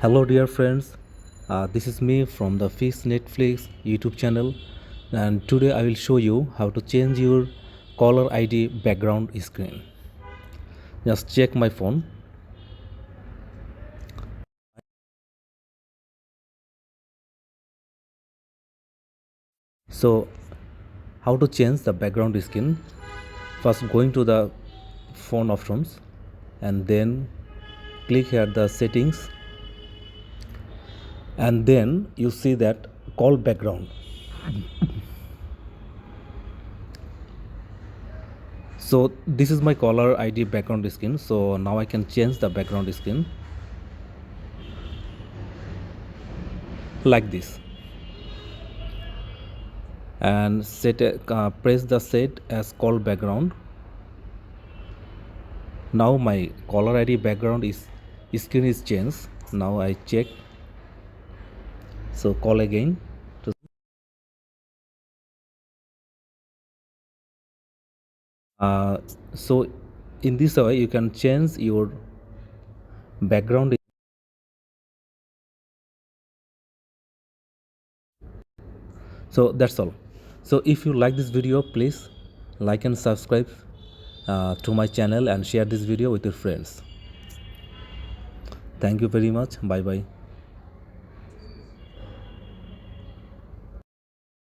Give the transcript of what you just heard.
Hello, dear friends. This is me from the Fix Netflix YouTube channel, and today I will show you how to change your caller ID background screen. Just check my phone. So, how to change the background screen? First, going to the phone options, and then click here the settings, and then you see that call background. So this is my caller ID background screen. So now I can change the background screen like this, and press the set as call background. Now my caller ID background is screen is changed. Now I check. So call again. Uh, so in this way you can change your background. So that's all. So if you like this video, please like and subscribe to my channel and share this video with your friends. Thank you very much. Bye bye.